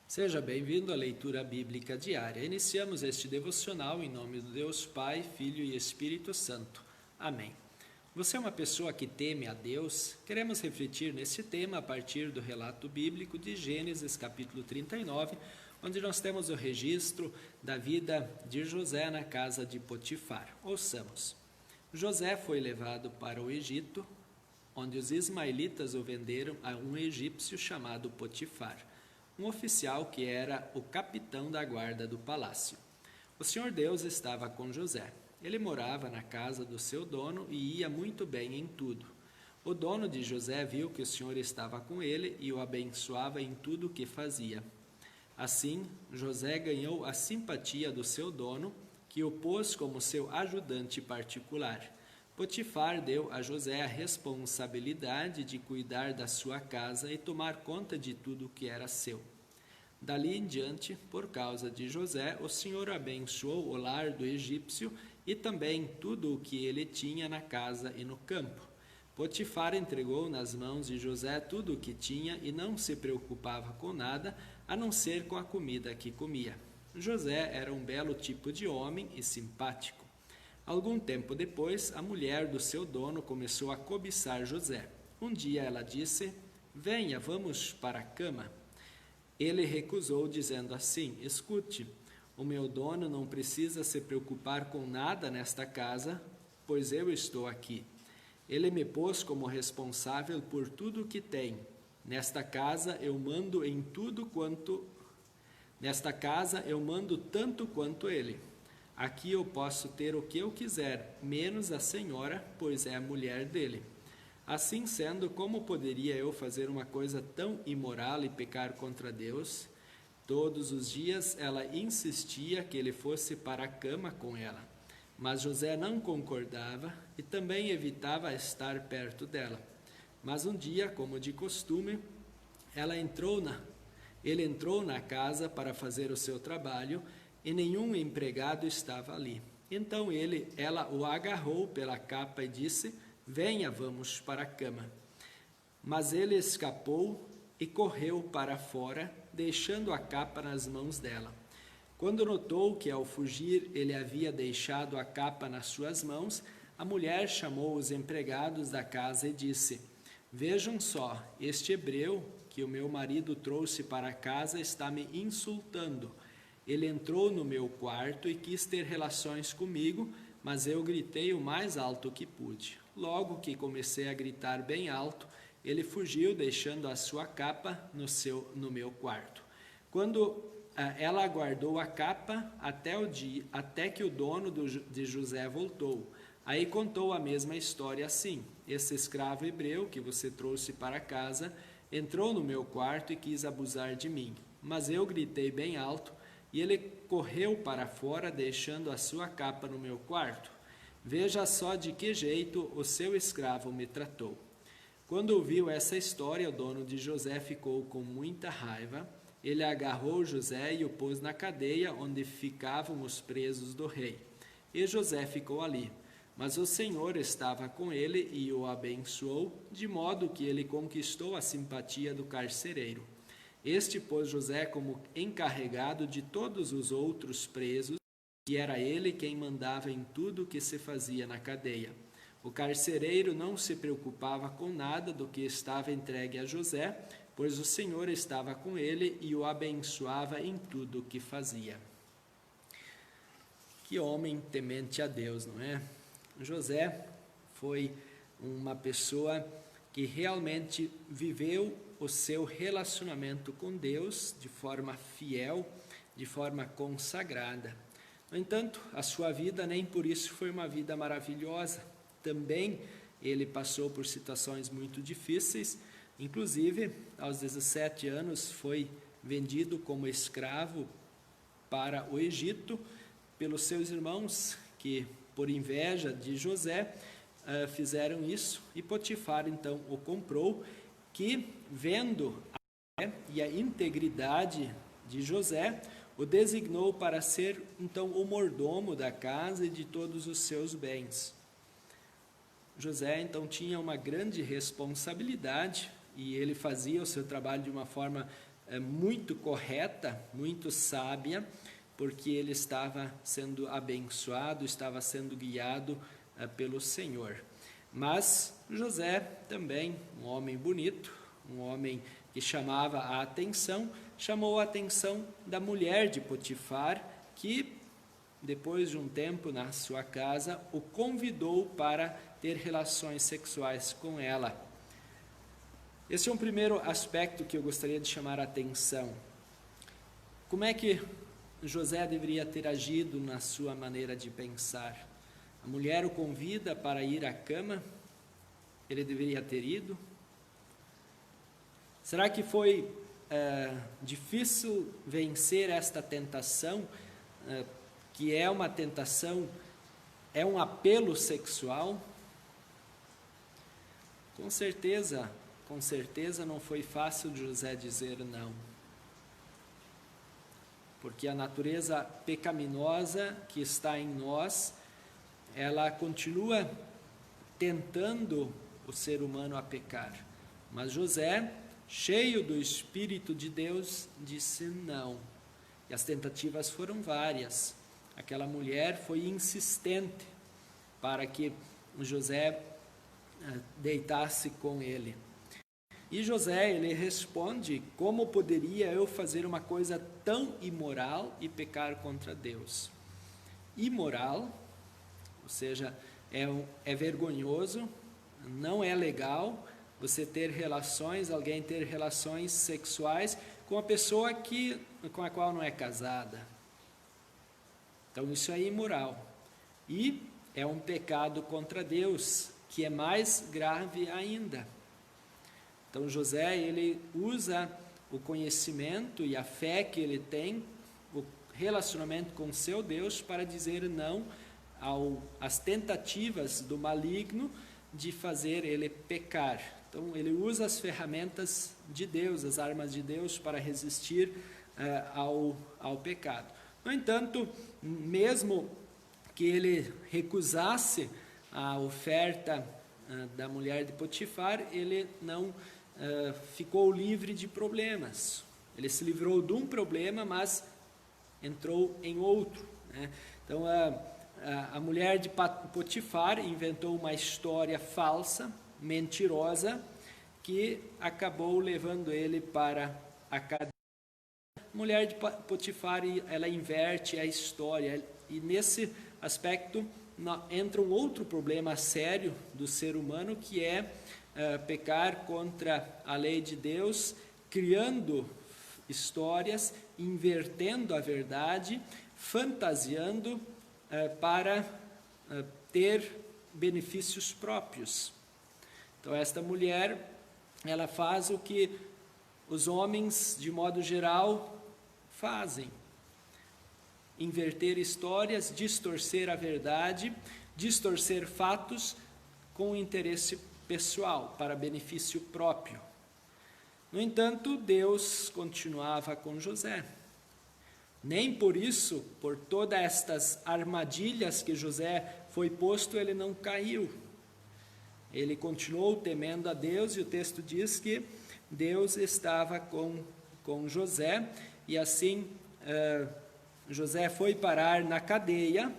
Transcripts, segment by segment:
Seja bem-vindo à leitura bíblica diária. Iniciamos este devocional em nome do Deus Pai, Filho e Espírito Santo. Amém. Você é uma pessoa que teme a Deus? Queremos refletir nesse tema a partir do relato bíblico de Gênesis, capítulo 39, onde nós temos o registro da vida de José na casa de Potifar. Ouçamos. José foi levado para o Egito, onde os ismaelitas o venderam a um egípcio chamado Potifar, um oficial que era o capitão da guarda do palácio. O Senhor Deus estava com José. Ele morava na casa do seu dono e ia muito bem em tudo. O dono de José viu que o Senhor estava com ele e o abençoava em tudo o que fazia. Assim, José ganhou a simpatia do seu dono, que o pôs como seu ajudante particular. Potifar deu a José a responsabilidade de cuidar da sua casa e tomar conta de tudo o que era seu. Dali em diante, por causa de José, o Senhor abençoou o lar do egípcio e também tudo o que ele tinha na casa e no campo. Potifar entregou nas mãos de José tudo o que tinha e não se preocupava com nada, a não ser com a comida que comia. José era um belo tipo de homem e simpático. Algum tempo depois, a mulher do seu dono começou a cobiçar José. Um dia ela disse: "Venha, vamos para a cama." Ele recusou, dizendo assim: "Escute, o meu dono não precisa se preocupar com nada nesta casa, pois eu estou aqui. Ele me pôs como responsável por tudo o que tem. Nesta casa eu mando tanto quanto ele. Aqui eu posso ter o que eu quiser, menos a senhora, pois é a mulher dele. Assim sendo, como poderia eu fazer uma coisa tão imoral e pecar contra Deus?" Todos os dias ela insistia que ele fosse para a cama com ela. Mas José não concordava e também evitava estar perto dela. Mas um dia, como de costume, ele entrou na casa para fazer o seu trabalho e nenhum empregado estava ali. Então ela o agarrou pela capa e disse: "Venha, vamos para a cama." Mas ele escapou e correu para fora, deixando a capa nas mãos dela. Quando notou que ao fugir ele havia deixado a capa nas suas mãos, a mulher chamou os empregados da casa e disse: "Vejam só, este hebreu que o meu marido trouxe para casa está me insultando. Ele entrou no meu quarto e quis ter relações comigo, mas eu gritei o mais alto que pude. Logo que comecei a gritar bem alto, ele fugiu, deixando a sua capa no meu quarto. Ela guardou a capa até que o dono de José voltou. Aí contou a mesma história assim: "Esse escravo hebreu que você trouxe para casa entrou no meu quarto e quis abusar de mim. Mas eu gritei bem alto e ele correu para fora, deixando a sua capa no meu quarto. Veja só de que jeito o seu escravo me tratou." Quando ouviu essa história, o dono de José ficou com muita raiva. Ele agarrou José e o pôs na cadeia onde ficavam os presos do rei. E José ficou ali. Mas o Senhor estava com ele e o abençoou, de modo que ele conquistou a simpatia do carcereiro. Este pôs José como encarregado de todos os outros presos, e era ele quem mandava em tudo o que se fazia na cadeia. O carcereiro não se preocupava com nada do que estava entregue a José, pois o Senhor estava com ele e o abençoava em tudo o que fazia. Que homem temente a Deus, não é? José foi uma pessoa que realmente viveu o seu relacionamento com Deus de forma fiel, de forma consagrada. No entanto, a sua vida nem por isso foi uma vida maravilhosa. Também ele passou por situações muito difíceis, inclusive aos 17 anos foi vendido como escravo para o Egito pelos seus irmãos, que por inveja de José fizeram isso, e Potifar então o comprou, que vendo a fé e a integridade de José, o designou para ser então o mordomo da casa e de todos os seus bens. José então tinha uma grande responsabilidade e ele fazia o seu trabalho de uma forma muito correta, muito sábia, porque ele estava sendo abençoado, estava sendo guiado pelo Senhor. Mas José também, um homem bonito, um homem que chamava a atenção, chamou a atenção da mulher de Potifar, que depois de um tempo na sua casa, o convidou para ter relações sexuais com ela. Esse é um primeiro aspecto que eu gostaria de chamar a atenção. Como é que José deveria ter agido na sua maneira de pensar? A mulher o convida para ir à cama, ele deveria ter ido? Será que foi difícil vencer esta tentação, que é uma tentação, é um apelo sexual? Com certeza não foi fácil de José dizer não. Porque a natureza pecaminosa que está em nós, ela continua tentando o ser humano a pecar. Mas José, cheio do Espírito de Deus, disse não. E as tentativas foram várias. Aquela mulher foi insistente para que José deitasse com ele. E José, ele responde: como poderia eu fazer uma coisa tão imoral e pecar contra Deus? Imoral, ou seja, é vergonhoso, não é legal você ter relações, alguém ter relações sexuais com a pessoa com a qual não é casada. Então isso é imoral. E é um pecado contra Deus, que é mais grave ainda. Então José, ele usa o conhecimento e a fé que ele tem, o relacionamento com seu Deus, para dizer não às tentativas do maligno de fazer ele pecar. Então ele usa as ferramentas de Deus, as armas de Deus, para resistir ao pecado. No entanto, mesmo que ele recusasse a oferta da mulher de Potifar, ele não ficou livre de problemas. Ele se livrou de um problema, mas entrou em outro, né? Então a mulher de Potifar inventou uma história falsa, mentirosa, que acabou levando ele para a cadeia. A mulher de Potifar, ela inverte a história, e nesse aspecto entra um outro problema sério do ser humano, que é pecar contra a lei de Deus, criando histórias, invertendo a verdade, fantasiando para ter benefícios próprios. Então esta mulher, ela faz o que os homens, de modo geral, fazem: inverter histórias, distorcer a verdade, distorcer fatos com interesse pessoal, para benefício próprio. No entanto, Deus continuava com José. Nem por isso, por todas estas armadilhas que José foi posto, ele não caiu. Ele continuou temendo a Deus, e o texto diz que Deus estava com José, e assim José foi parar na cadeia,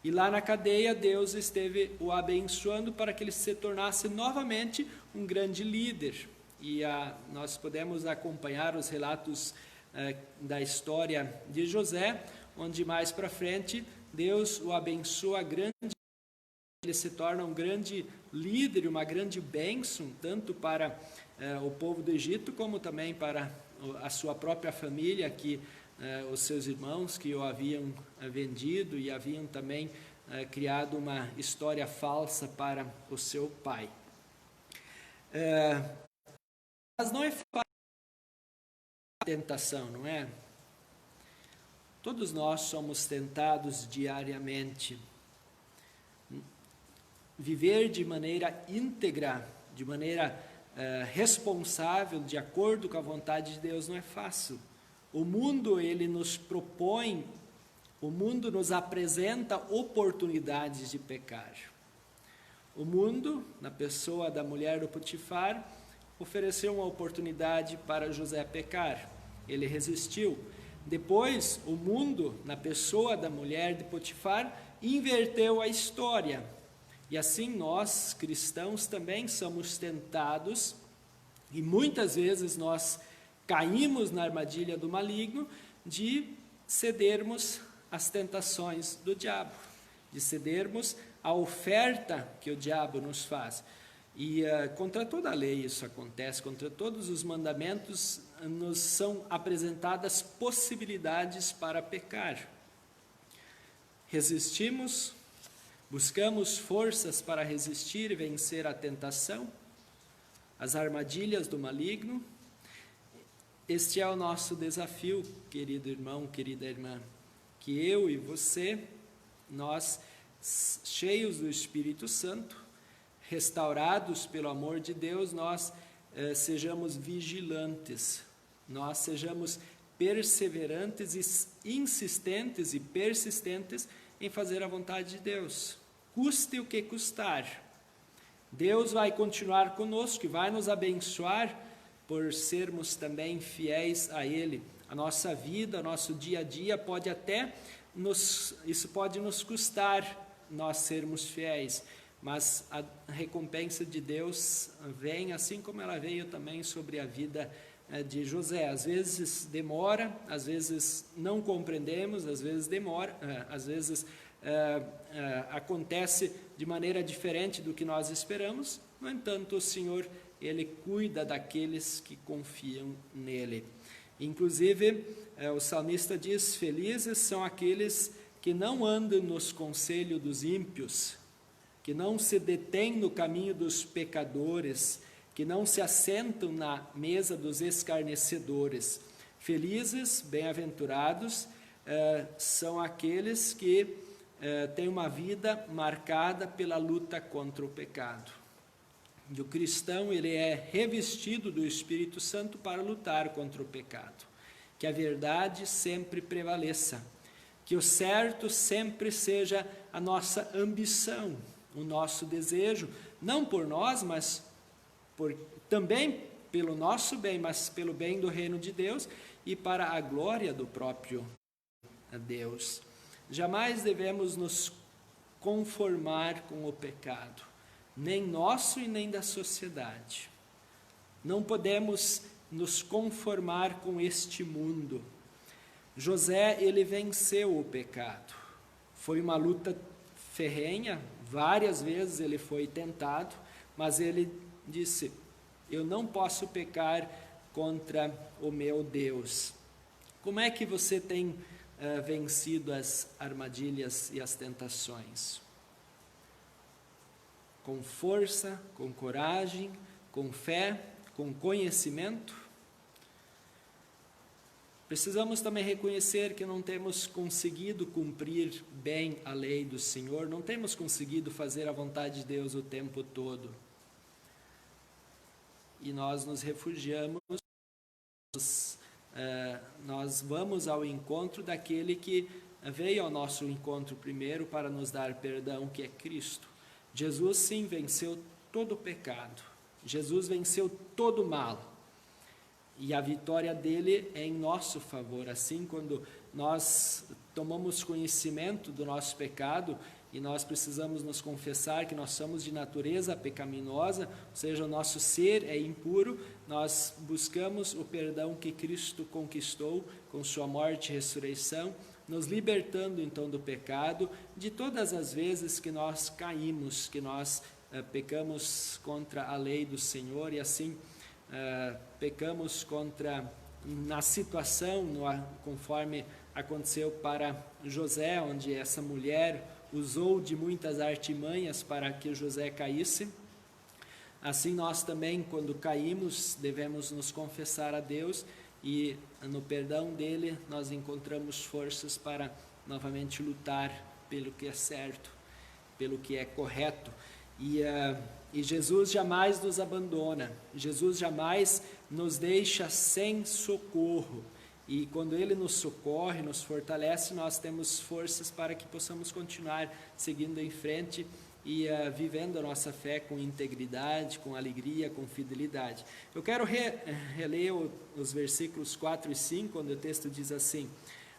e lá na cadeia Deus esteve o abençoando para que ele se tornasse novamente um grande líder. E nós podemos acompanhar os relatos da história de José, onde mais para frente Deus o abençoa grande, ele se torna um grande líder, uma grande bênção, tanto para o povo do Egito, como também para a sua própria família, que os seus irmãos que o haviam vendido e haviam também criado uma história falsa para o seu pai. Mas não é fácil a tentação, não é? Todos nós somos tentados diariamente. Viver de maneira íntegra, de maneira responsável, de acordo com a vontade de Deus, não é fácil. O mundo, ele nos propõe, o mundo nos apresenta oportunidades de pecar. O mundo, na pessoa da mulher do Potifar, ofereceu uma oportunidade para José pecar. Ele resistiu. Depois, o mundo, na pessoa da mulher de Potifar, inverteu a história. E assim nós, cristãos, também somos tentados, e muitas vezes nós caímos na armadilha do maligno de cedermos às tentações do diabo, de cedermos à oferta que o diabo nos faz. E contra toda a lei isso acontece, contra todos os mandamentos nos são apresentadas possibilidades para pecar. Resistimos, buscamos forças para resistir e vencer a tentação, as armadilhas do maligno. Este é o nosso desafio, querido irmão, querida irmã, que eu e você, nós, cheios do Espírito Santo, restaurados pelo amor de Deus, nós sejamos vigilantes, nós sejamos perseverantes e insistentes e persistentes em fazer a vontade de Deus, custe o que custar. Deus vai continuar conosco e vai nos abençoar por sermos também fiéis a Ele. A nossa vida, nosso dia a dia pode até isso pode nos custar nós sermos fiéis, mas a recompensa de Deus vem assim como ela veio também sobre a vida de José. Às vezes demora, às vezes não compreendemos, às vezes demora, às vezes acontece de maneira diferente do que nós esperamos. No entanto, o Senhor, Ele cuida daqueles que confiam nele. Inclusive, o salmista diz: felizes são aqueles que não andam nos conselhos dos ímpios, que não se detêm no caminho dos pecadores, que não se assentam na mesa dos escarnecedores. Felizes, bem-aventurados, são aqueles que têm uma vida marcada pela luta contra o pecado. E o cristão, ele é revestido do Espírito Santo para lutar contra o pecado. Que a verdade sempre prevaleça. Que o certo sempre seja a nossa ambição, o nosso desejo, não por nós, mas também pelo nosso bem, mas pelo bem do reino de Deus e para a glória do próprio Deus. Jamais devemos nos conformar com o pecado, nem nosso e nem da sociedade. Não podemos nos conformar com este mundo. José, ele venceu o pecado. Foi uma luta ferrenha, várias vezes ele foi tentado, mas ele disse: eu não posso pecar contra o meu Deus. Como é que você tem vencido as armadilhas e as tentações? Com força, com coragem, com fé, com conhecimento? Precisamos também reconhecer que não temos conseguido cumprir bem a lei do Senhor, não temos conseguido fazer a vontade de Deus o tempo todo. E nós nos refugiamos, nós vamos ao encontro daquele que veio ao nosso encontro primeiro para nos dar perdão, que é Cristo. Jesus sim venceu todo o pecado, Jesus venceu todo o mal. E a vitória dele é em nosso favor. Assim, quando nós tomamos conhecimento do nosso pecado e nós precisamos nos confessar que nós somos de natureza pecaminosa, ou seja, o nosso ser é impuro, nós buscamos o perdão que Cristo conquistou com sua morte e ressurreição, nos libertando então do pecado, de todas as vezes que nós caímos, que nós pecamos contra a lei do Senhor e assim pecamos na situação, conforme aconteceu para José, onde essa mulher usou de muitas artimanhas para que José caísse. Assim nós também, quando caímos, devemos nos confessar a Deus e no perdão dele nós encontramos forças para novamente lutar pelo que é certo, pelo que é correto. E Jesus jamais nos abandona, Jesus jamais nos deixa sem socorro. E quando Ele nos socorre, nos fortalece, nós temos forças para que possamos continuar seguindo em frente e vivendo a nossa fé com integridade, com alegria, com fidelidade. Eu quero reler os versículos 4 e 5, onde o texto diz assim: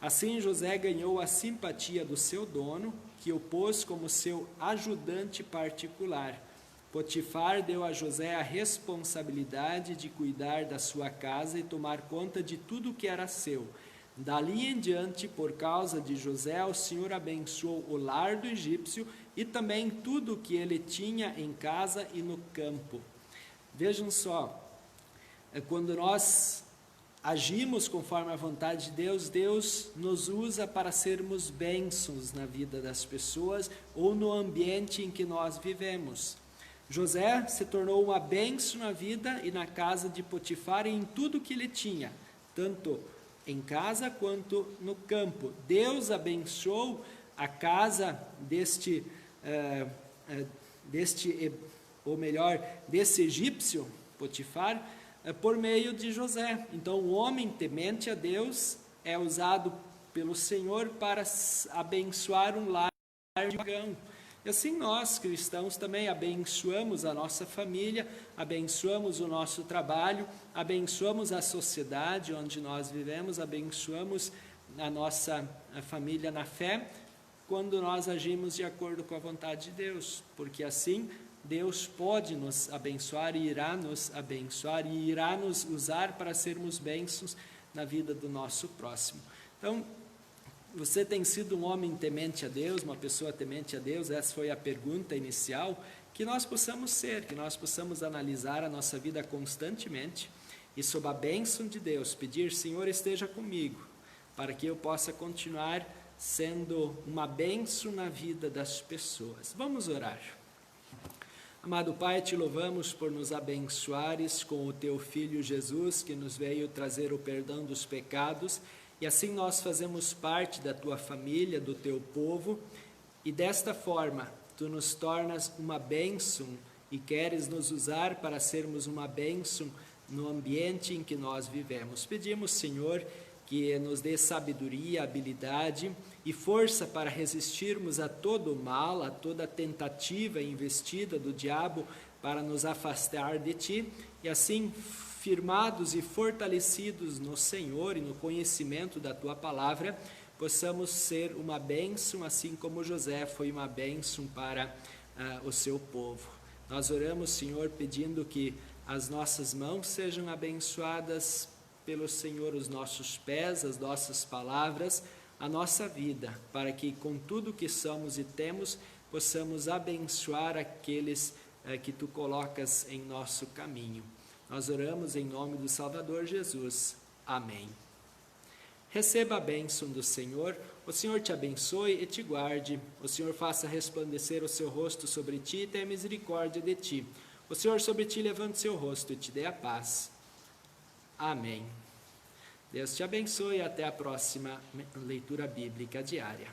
assim José ganhou a simpatia do seu dono, que o pôs como seu ajudante particular. Potifar deu a José a responsabilidade de cuidar da sua casa e tomar conta de tudo que era seu. Dali em diante, por causa de José, o Senhor abençoou o lar do egípcio e também tudo o que ele tinha em casa e no campo. Vejam só, quando nós agimos conforme a vontade de Deus, Deus nos usa para sermos bênçãos na vida das pessoas ou no ambiente em que nós vivemos. José se tornou uma bênção na vida e na casa de Potifar e em tudo que ele tinha, tanto em casa quanto no campo. Deus abençoou a casa desse egípcio, Potifar, por meio de José. Então, o homem temente a Deus é usado pelo Senhor para abençoar um lar de pagão. E assim nós, cristãos, também abençoamos a nossa família, abençoamos o nosso trabalho, abençoamos a sociedade onde nós vivemos, abençoamos a nossa família na fé, quando nós agimos de acordo com a vontade de Deus, porque assim Deus pode nos abençoar e irá nos abençoar e irá nos usar para sermos bênçãos na vida do nosso próximo. Então, você tem sido um homem temente a Deus, uma pessoa temente a Deus? Essa foi a pergunta inicial. Que nós possamos ser, que nós possamos analisar a nossa vida constantemente e, sob a bênção de Deus, pedir: Senhor, esteja comigo, para que eu possa continuar sendo uma bênção na vida das pessoas. Vamos orar. Amado Pai, te louvamos por nos abençoares com o teu Filho Jesus, que nos veio trazer o perdão dos pecados, e assim nós fazemos parte da tua família, do teu povo, e desta forma tu nos tornas uma bênção e queres nos usar para sermos uma bênção no ambiente em que nós vivemos. Pedimos, Senhor, que nos dê sabedoria, habilidade e força para resistirmos a todo o mal, a toda tentativa e investida do diabo para nos afastar de Ti, e assim, firmados e fortalecidos no Senhor e no conhecimento da Tua Palavra, possamos ser uma bênção, assim como José foi uma bênção para o seu povo. Nós oramos, Senhor, pedindo que as nossas mãos sejam abençoadas pelo Senhor, os nossos pés, as nossas palavras, a nossa vida, para que com tudo que somos e temos, possamos abençoar aqueles que Tu colocas em nosso caminho. Nós oramos em nome do Salvador Jesus. Amém. Receba a bênção do Senhor. O Senhor te abençoe e te guarde. O Senhor faça resplandecer o seu rosto sobre ti e tenha misericórdia de ti. O Senhor sobre ti levante o seu rosto e te dê a paz. Amém. Deus te abençoe e até a próxima leitura bíblica diária.